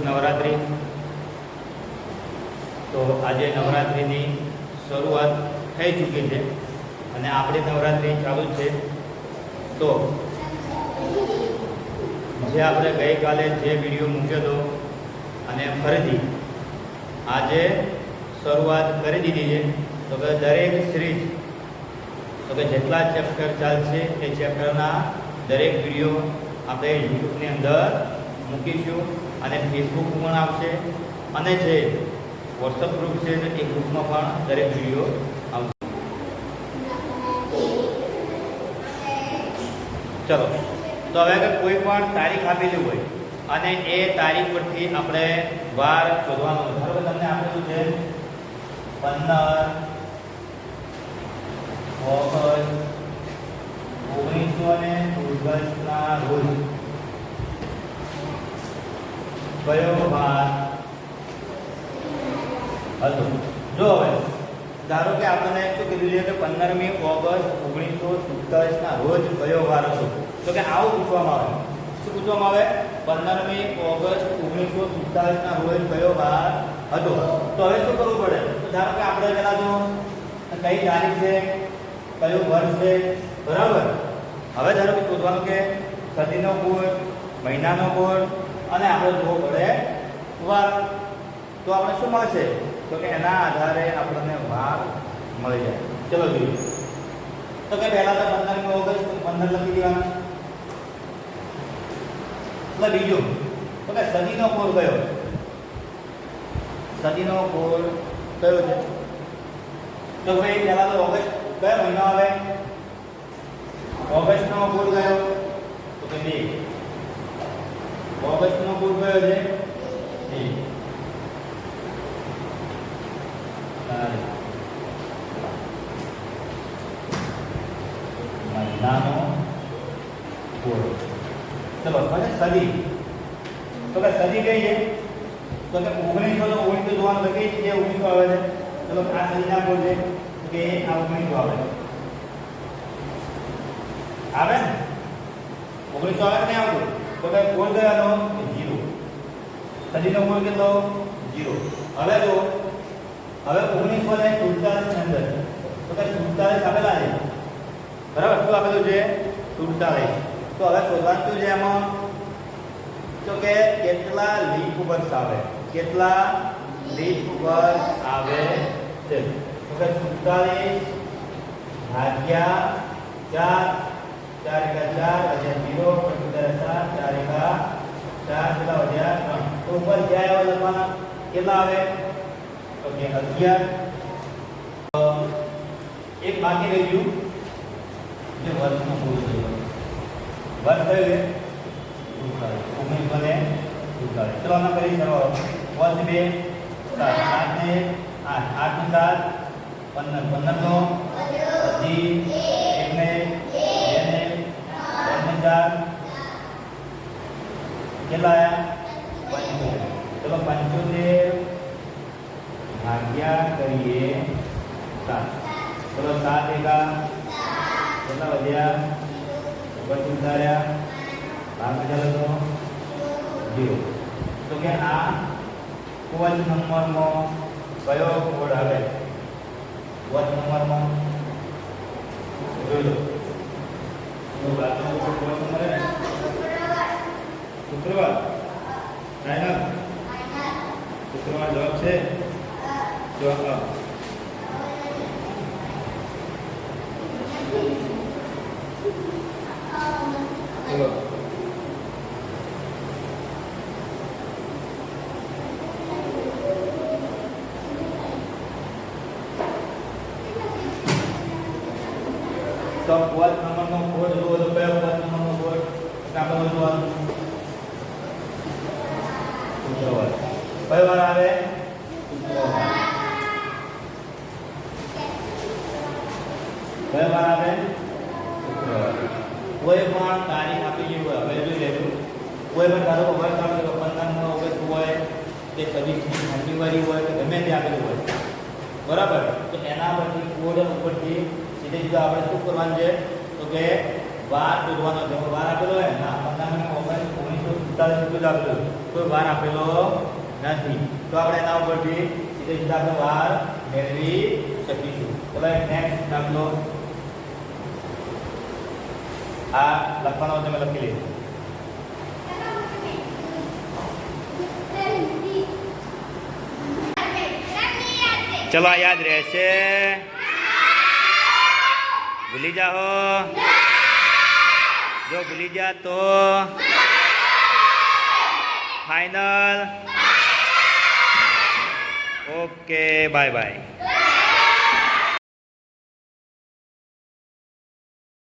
નવરાત્રિ. તો આજે નવરાત્રિની શરૂઆત થઈ ચૂકી છે અને આપણી નવરાત્રિ ચાલુ છે. તો જે આપણે ગઈકાલે જે વિડીયો મૂક્યો હતો અને ફરીથી આજે શરૂઆત કરી દીધી છે. તો કે દરેક સિરીઝ તો કે જેટલા ચેપ્ટર ચાલશે એ ચેપ્ટરના દરેક વિડીયો આપણે યુટ્યુબની અંદર મૂકીશું અને ફેસબુક પણ આવશે અને જે વોટ્સઅપ ગ્રુપ છે એ ગ્રુપમાં પણ દરેક વિડીયો આવશે. ચલો, તો હવે અગર કોઈ પણ તારીખ આપેલી હોય અને એ તારીખ પરથી આપણે વાર શોધવાનો હોય. બરાબર, તમને આપેલું છે 15 ઓગસ્ટ 1919ના રોજ કયો વાર હતો. જો હવે ધારો કે આપણને શું કીધું છે કે 15મી ઓગસ્ટ 1947ના રોજ કયો વાર હતો. તો કે આવું પૂછવામાં આવે. શું પૂછવામાં આવે? 15મી ઓગસ્ટ 1947ના રોજ કયો વાર હતો. તો હવે શું કરવું પડે? તો ધારો કે આપણે પેલા જો કઈ તારીખ છે, કયું વર્ષ છે, બરાબર. હવે ધારો કે શોધવાનું કે સદીનો કોડ, મહિનાનો કોડ અને આપણે જોવો પડે વાર. તો આપણે શું મળશે? તો કે એના આધારે આપણને વાર મળી જાય. ચલો જોઈએ. તો કે પહેલા તો 15મી ઓગસ્ટ 15 લખી દેવાનું. એટલે બીજું તો કે સદીનો કોડ કયો? સદીનો કોડ કયો છે? તો ભાઈ પહેલા તો ઓગસ્ટ કયો મહિનો આવે? ઓગસ્ટનો કોડ કયો? તો કે 2. ઓગસ્ટનો કોડ કયો છે? 2. મહિનાનો કોડ. ચલો હવે સદી. તો કે સદી કઈ છે? તો કે 1919 જોવાનું તો કઈ જગ્યાએ 1900 આવે છે? ચલો આ સદીના કોડ છે કે આ 1900 આવે છે. આવે ને 1900 આવે નહીં આવતું? તો કે કોડ કયો? 0. સદીનો કોડ કેટલો? 0. હવે જો હવે 1947 ની અંદર તો કે 47 આપેલા છે, બરાબર. શું આપેલું છે? 47. તો હવે શોધવાનું શું છે એમાં? તો કે કેટલા લીપ વર્ષ આવે? કેટલા લીપ વર્ષ આવે છે? તો કે 47 ભાગ્યા 4, 4 એકા 4 વધ્યા 0, 7 4 એકા 4 કેટલા વધ્યા 3. તો ઉપર ક્યાં આવે લખવાના? કેટલા આવે? તો કે 11. એક બાકી રહી ગયું જે વર્ષનો પૂરો થયો. વર્ષ કયું છે? 1947. ચલો આના કરી શકો. વર્ષ 2 7 8 ને 8 8 ને 7 15 15 નો અઢી 1 ને 2 ને 3 ને 4 કેટલા આયા? 75. ચલો 75 ભાગ્યા કરીએ 7. ચલો 7 એકા કેટલા વધ્યા? ઉપર ઉતાર્યા ભાગ ચાલો તો 0. તો કે આ કોડ નંબરમાં કયો કોડ આવે? કોડ નંબરમાં જોઈ લો. તો બાજુનો કોડ નંબર હે ને શુક્રવાર. ફાઇનલ શુક્રવાર જવાબ છે. જવાબ ચલો તો કોડ નંબરનો કોડ જોવો તો કયો કોડ નંબરનો કોડ? આપણે જોવાનું શુક્રવાર. કયો વાર આવે? શુક્રવાર. કયો વાર આવે? શુક્રવાર. કોઈ પણ તારીખ આપેલી હોય, હવે જોઈ લેજો. કોઈ પણ ધારો કે વર્ષ આપેલો 15 ઓગસ્ટ હોય કે 26 જાન્યુઆરી હોય કે ગમે તે આપેલું હોય, બરાબર. તો એના પરથી કોડ ઉપરથી સીધે સીધા આપણે શું કરવાનું છે? તો કે વાર શોધવાનો છે. વાર આપેલો હોય ના 15 ઓગસ્ટ 1947 47 સીધું જ આપેલું, કોઈ વાર આપેલો નથી. તો આપણે એના ઉપરથી સીધે આપણે વાર મેળવી શકીશું. ચલો નેક્સ્ટ દાખલો આ લખવાનો તમે લખી લેજો. ચલો આ યાદ રહેશે? ભૂલી જાઓ? જો ભૂલી જા તો ફાઇનલ. Okay, bye bye.